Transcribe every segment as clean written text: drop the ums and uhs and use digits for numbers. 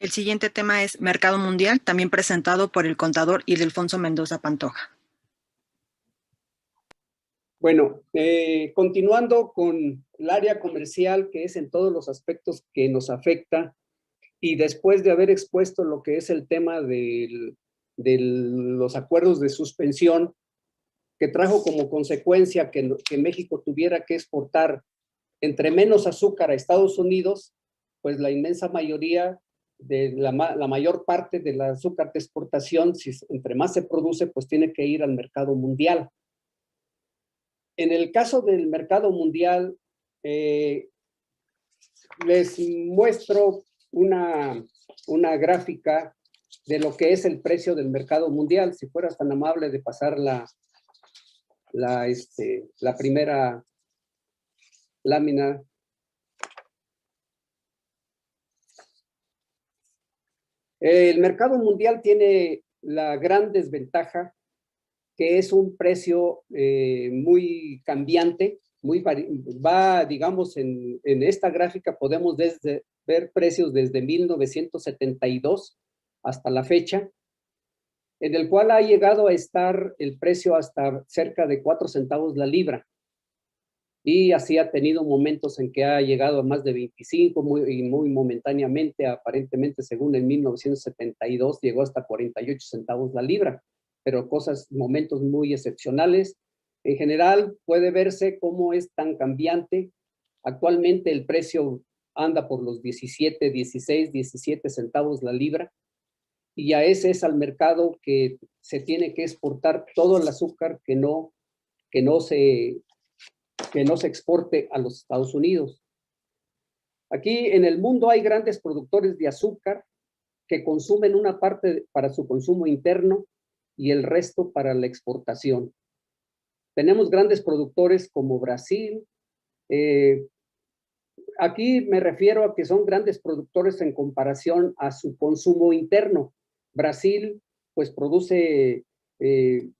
El siguiente tema es Mercado Mundial, también presentado por el contador Ildefonso Mendoza Pantoja. Bueno, continuando con el área comercial, que es en todos los aspectos que nos afecta, y después de haber expuesto lo que es el tema de los acuerdos de suspensión, que trajo como consecuencia que México tuviera que exportar entre menos azúcar a Estados Unidos, pues la inmensa mayoría de la mayor parte del azúcar de exportación, si entre más se produce, pues tiene que ir al mercado mundial. En el caso del mercado mundial, les muestro una gráfica de lo que es el precio del mercado mundial. Si fueras tan amable de pasar la primera lámina. El mercado mundial tiene la gran desventaja que es un precio muy cambiante, digamos, en esta gráfica podemos ver precios desde 1972 hasta la fecha, en el cual ha llegado a estar el precio hasta cerca de 4 centavos la libra. Y así ha tenido momentos en que ha llegado a más de 25, muy momentáneamente, aparentemente, según en 1972, llegó hasta 48 centavos la libra, pero momentos muy excepcionales. En general, puede verse cómo es tan cambiante. Actualmente el precio anda por los 17, 16, 17 centavos la libra, y a ese es al mercado que se tiene que exportar todo el azúcar que no se exporte a los Estados Unidos. Aquí en el mundo hay grandes productores de azúcar que consumen una parte para su consumo interno y el resto para la exportación. Tenemos grandes productores como Brasil. Aquí me refiero a que son grandes productores en comparación a su consumo interno. Brasil pues produce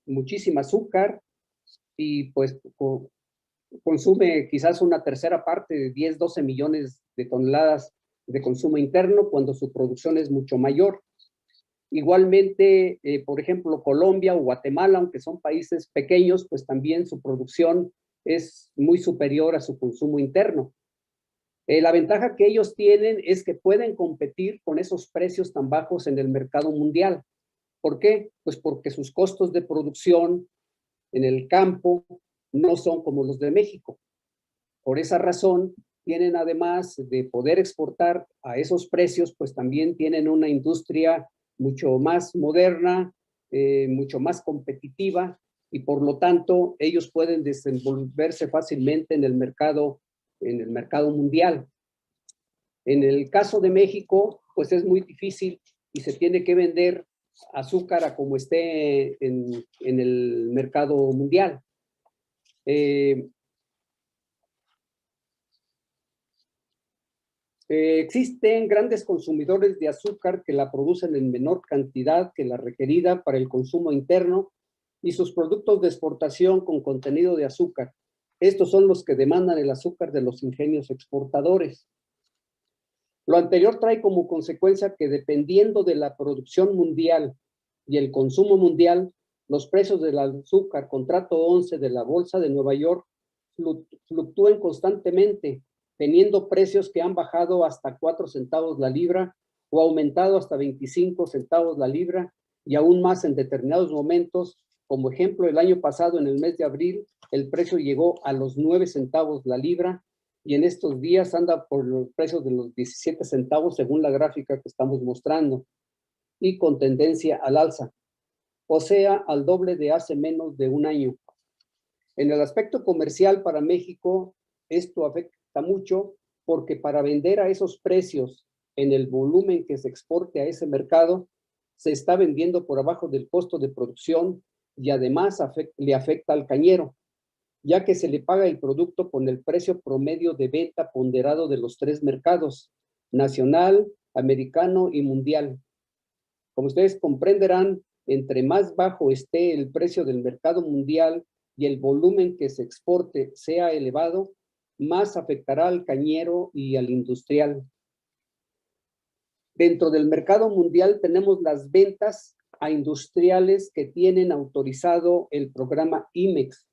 muchísima azúcar y pues consume quizás una tercera parte de 10, 12 millones de toneladas de consumo interno cuando su producción es mucho mayor. Igualmente, por ejemplo, Colombia o Guatemala, aunque son países pequeños, pues también su producción es muy superior a su consumo interno. La ventaja que ellos tienen es que pueden competir con esos precios tan bajos en el mercado mundial. ¿Por qué? Pues porque sus costos de producción en el campo no son como los de México. Por esa razón, tienen además de poder exportar a esos precios, pues también tienen una industria mucho más moderna, mucho más competitiva, y por lo tanto ellos pueden desenvolverse fácilmente en el mercado mundial. En el caso de México, pues es muy difícil y se tiene que vender azúcar a como esté en el mercado mundial. Existen grandes consumidores de azúcar que la producen en menor cantidad que la requerida para el consumo interno y sus productos de exportación con contenido de azúcar. Estos son los que demandan el azúcar de los ingenios exportadores. Lo anterior trae como consecuencia que dependiendo de la producción mundial y el consumo mundial, los precios del azúcar contrato 11 de la Bolsa de Nueva York fluctúen constantemente, teniendo precios que han bajado hasta 4 centavos la libra o aumentado hasta 25 centavos la libra y aún más en determinados momentos. Como ejemplo, el año pasado, en el mes de abril, el precio llegó a los 9 centavos la libra y en estos días anda por los precios de los 17 centavos según la gráfica que estamos mostrando y con tendencia al alza, o sea, al doble de hace menos de un año. En el aspecto comercial para México, esto afecta mucho porque para vender a esos precios en el volumen que se exporte a ese mercado, se está vendiendo por abajo del costo de producción y además le afecta al cañero, ya que se le paga el producto con el precio promedio de venta ponderado de los 3 mercados, nacional, americano y mundial. Como ustedes comprenderán, entre más bajo esté el precio del mercado mundial y el volumen que se exporte sea elevado, más afectará al cañero y al industrial. Dentro del mercado mundial tenemos las ventas a industriales que tienen autorizado el programa IMEX,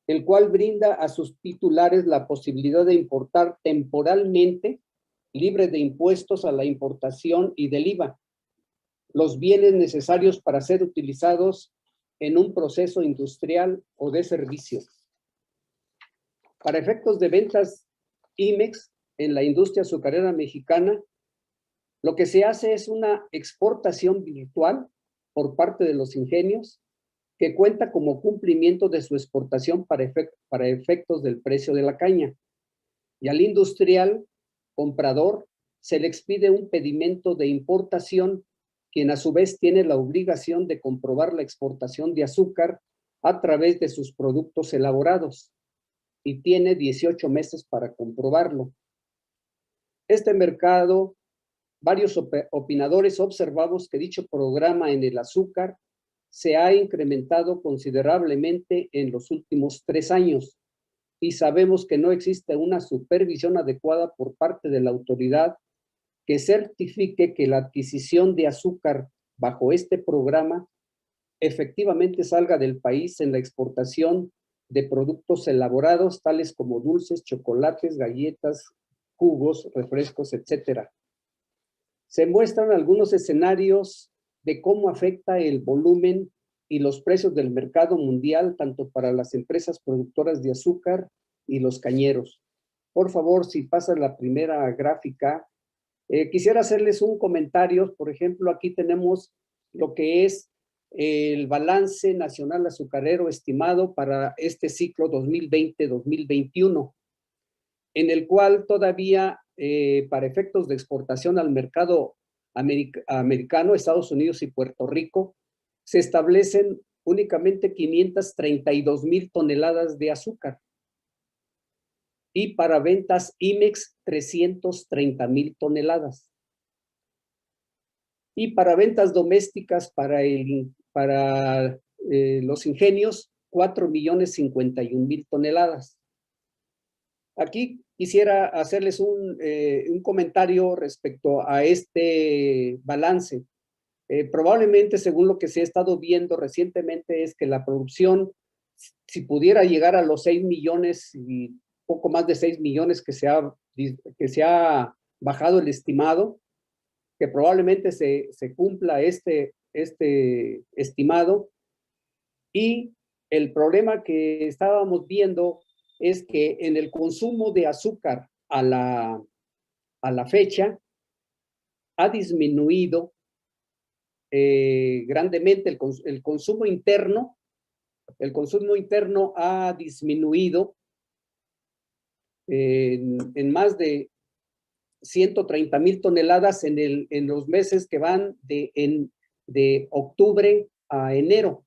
el cual brinda a sus titulares la posibilidad de importar temporalmente, libre de impuestos a la importación y del IVA, los bienes necesarios para ser utilizados en un proceso industrial o de servicio. Para efectos de ventas IMEX en la industria azucarera mexicana, lo que se hace es una exportación virtual por parte de los ingenios que cuenta como cumplimiento de su exportación para efectos del precio de la caña. Y al industrial comprador se le expide un pedimento de importación, quien a su vez tiene la obligación de comprobar la exportación de azúcar a través de sus productos elaborados y tiene 18 meses para comprobarlo. Este mercado, varios opinadores observamos que dicho programa en el azúcar se ha incrementado considerablemente en los últimos 3 años y sabemos que no existe una supervisión adecuada por parte de la autoridad que certifique que la adquisición de azúcar bajo este programa efectivamente salga del país en la exportación de productos elaborados tales como dulces, chocolates, galletas, jugos, refrescos, etcétera. Se muestran algunos escenarios de cómo afecta el volumen y los precios del mercado mundial, tanto para las empresas productoras de azúcar y los cañeros. Por favor, si pasa la primera gráfica, quisiera hacerles un comentario. Por ejemplo, aquí tenemos lo que es el balance nacional azucarero estimado para este ciclo 2020-2021, en el cual todavía para efectos de exportación al mercado americano, Estados Unidos y Puerto Rico, se establecen únicamente 532,000 toneladas de azúcar. Y para ventas IMEX, 330,000 toneladas. Y para ventas domésticas para los ingenios, 4,051,000 toneladas. Aquí quisiera hacerles un comentario respecto a este balance. Probablemente, según lo que se ha estado viendo recientemente, es que la producción, si pudiera llegar a los 6 millones y poco más de 6 millones que se ha bajado el estimado, que probablemente se cumpla este estimado. Y el problema que estábamos viendo es que en el consumo de azúcar a la fecha ha disminuido grandemente el consumo interno. El consumo interno ha disminuido en más de 130,000 toneladas en los meses que van de octubre a enero.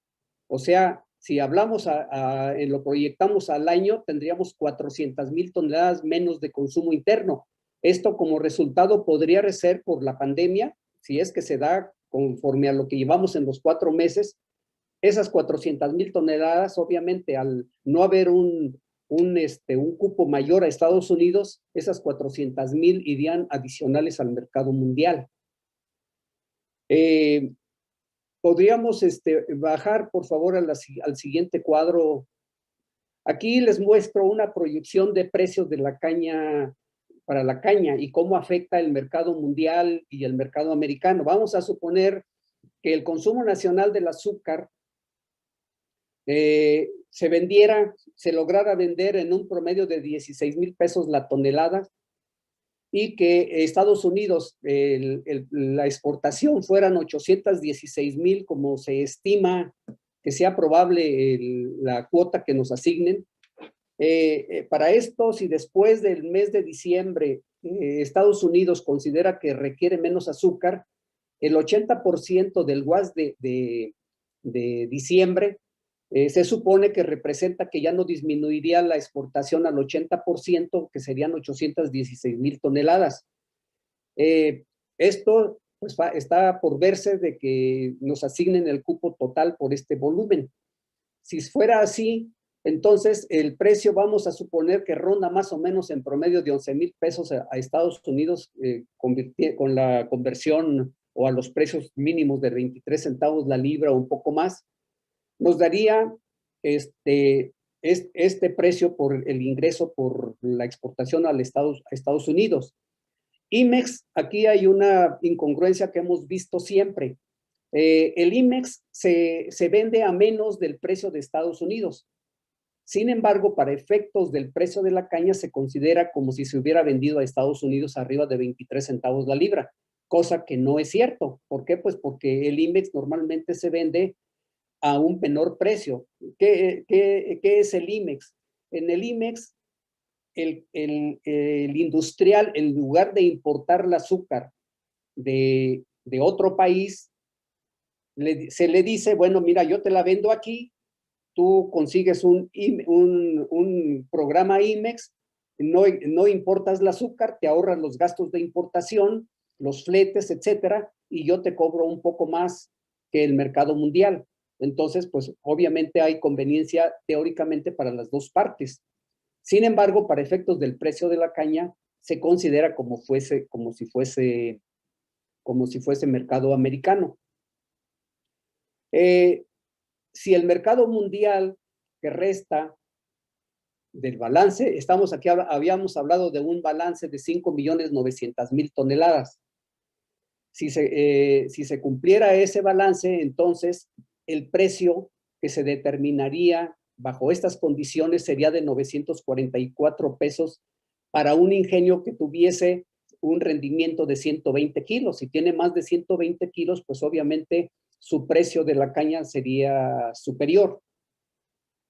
O sea, si hablamos lo proyectamos al año, tendríamos 400,000 toneladas menos de consumo interno. Esto como resultado podría ser por la pandemia, si es que se da conforme a lo que llevamos en los 4 meses. Esas 400,000 toneladas, obviamente, al no haber un cupo mayor a Estados Unidos, esas 400,000 irían adicionales al mercado mundial. Podríamos bajar, por favor, al siguiente cuadro. Aquí les muestro una proyección de precios de la caña, para la caña, y cómo afecta el mercado mundial y el mercado americano. Vamos a suponer que el consumo nacional del azúcar se lograra vender en un promedio de 16,000 pesos la tonelada, y que Estados Unidos, la exportación fueran 816,000, como se estima que sea probable la cuota que nos asignen. Para esto, si después del mes de diciembre Estados Unidos considera que requiere menos azúcar, el 80% del guas de diciembre se supone que representa que ya no disminuiría la exportación al 80%, que serían 816,000 toneladas. Esto pues, está por verse de que nos asignen el cupo total por este volumen. Si fuera así, Entonces, el precio vamos a suponer que ronda más o menos en promedio de 11,000 pesos a Estados Unidos, con la conversión o a los precios mínimos de 23 centavos la libra o un poco más. Nos daría este precio por el ingreso por la exportación a Estados Unidos. IMEX, aquí hay una incongruencia que hemos visto siempre. El IMEX se vende a menos del precio de Estados Unidos. Sin embargo, para efectos del precio de la caña se considera como si se hubiera vendido a Estados Unidos arriba de 23 centavos la libra, cosa que no es cierto. ¿Por qué? Pues porque el IMEX normalmente se vende a un menor precio. ¿Qué es el IMEX? En el IMEX, el industrial, en lugar de importar el azúcar de otro país, se le dice, bueno, mira, yo te la vendo aquí, tú consigues un programa IMEX, no importas el azúcar, te ahorras los gastos de importación, los fletes, etcétera, y yo te cobro un poco más que el mercado mundial. Entonces, pues obviamente hay conveniencia teóricamente para las dos partes. Sin embargo, para efectos del precio de la caña, se considera como si fuese mercado americano. Si el mercado mundial que resta del balance, habíamos hablado de un balance de 5.900.000 toneladas. Si se cumpliera ese balance, entonces el precio que se determinaría bajo estas condiciones sería de 944 pesos para un ingenio que tuviese un rendimiento de 120 kilos. Si tiene más de 120 kilos, pues obviamente su precio de la caña sería superior.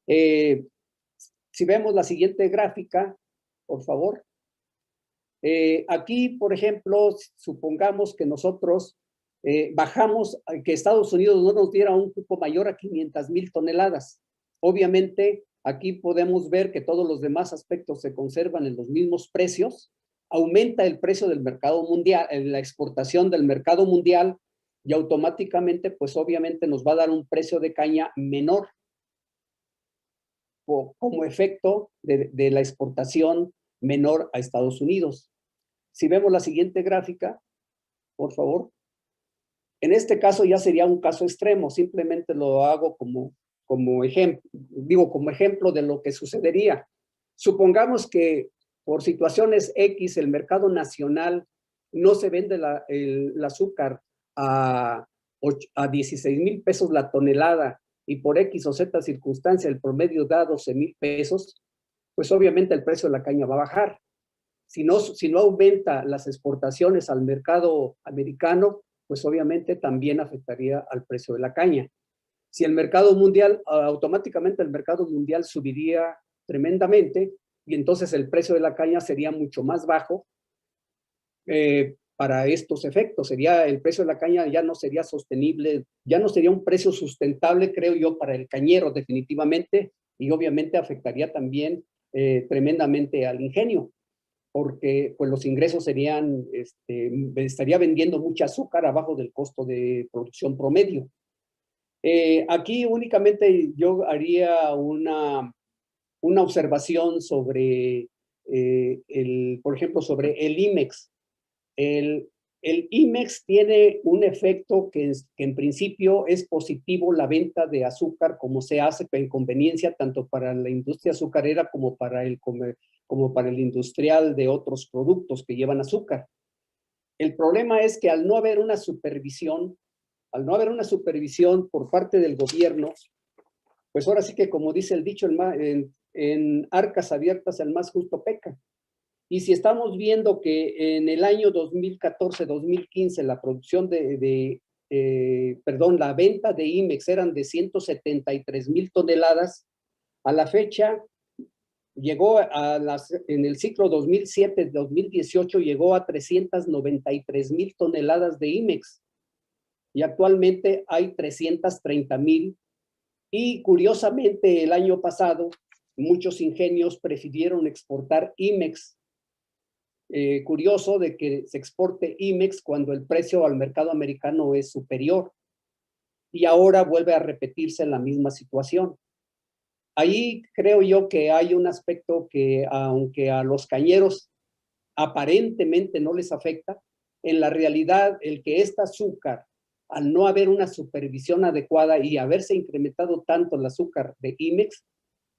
Si vemos la siguiente gráfica, por favor. Aquí, por ejemplo, supongamos que nosotros bajamos, que Estados Unidos no nos diera un cupo mayor a 500,000 toneladas. Obviamente, aquí podemos ver que todos los demás aspectos se conservan en los mismos precios. Aumenta el precio del mercado mundial, la exportación del mercado mundial, y automáticamente, pues obviamente nos va a dar un precio de caña menor como efecto de la exportación menor a Estados Unidos. Si vemos la siguiente gráfica, por favor. En este caso ya sería un caso extremo, simplemente lo hago como ejemplo de lo que sucedería. Supongamos que por situaciones X el mercado nacional no se vende el azúcar a 16,000 pesos la tonelada y por X o Z circunstancia el promedio da 12,000 pesos, pues obviamente el precio de la caña va a bajar. Si no aumenta las exportaciones al mercado americano, pues obviamente también afectaría al precio de la caña. Si el mercado mundial, automáticamente el mercado mundial subiría tremendamente y entonces el precio de la caña sería mucho más bajo para estos efectos. El precio de la caña ya no sería sostenible, ya no sería un precio sustentable, creo yo, para el cañero definitivamente, y obviamente afectaría también tremendamente al ingenio, porque pues los ingresos serían, estaría vendiendo mucha azúcar abajo del costo de producción promedio. Aquí únicamente yo haría una observación sobre, por ejemplo, sobre el IMEX. El IMEX tiene un efecto que en principio es positivo la venta de azúcar, como se hace en conveniencia tanto para la industria azucarera como para el industrial de otros productos que llevan azúcar. El problema es que al no haber una supervisión por parte del gobierno, pues ahora sí que como dice el dicho, en arcas abiertas el más justo peca. Y si estamos viendo que en el año 2014-2015 la producción la venta de IMEX eran de 173,000 toneladas, a la fecha llegó en el ciclo 2007-2018 llegó a 393,000 toneladas de IMEX y actualmente hay 330,000 y curiosamente el año pasado muchos ingenios prefirieron exportar IMEX. Curioso de que se exporte IMEX cuando el precio al mercado americano es superior y ahora vuelve a repetirse la misma situación. Ahí creo yo que hay un aspecto que, aunque a los cañeros aparentemente no les afecta, en la realidad el que este azúcar, al no haber una supervisión adecuada y haberse incrementado tanto el azúcar de IMEX,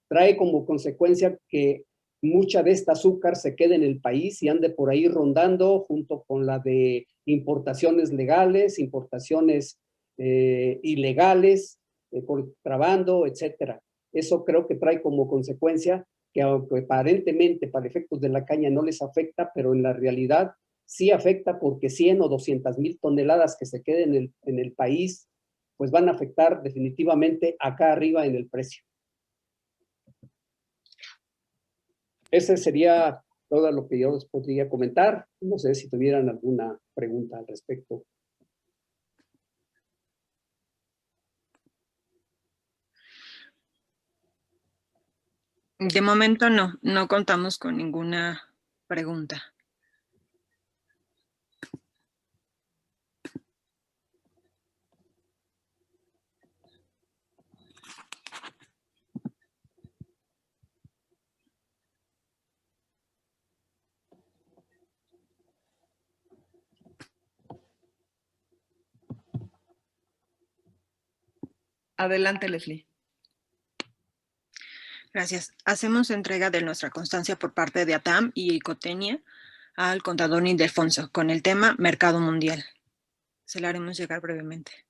trae como consecuencia que mucha de esta azúcar se quede en el país y ande por ahí rondando junto con la de importaciones legales, importaciones ilegales, contrabando, etcétera. Eso creo que trae como consecuencia que aunque aparentemente para efectos de la caña no les afecta, pero en la realidad sí afecta porque 100 o 200,000 toneladas que se queden en el país, pues van a afectar definitivamente acá arriba en el precio. Ese sería todo lo que yo les podría comentar. No sé si tuvieran alguna pregunta al respecto. De momento no contamos con ninguna pregunta. Adelante, Leslie. Gracias. Hacemos entrega de nuestra constancia por parte de ATAM y Ecotenia al contador Ildefonso con el tema Mercado Mundial. Se la haremos llegar brevemente.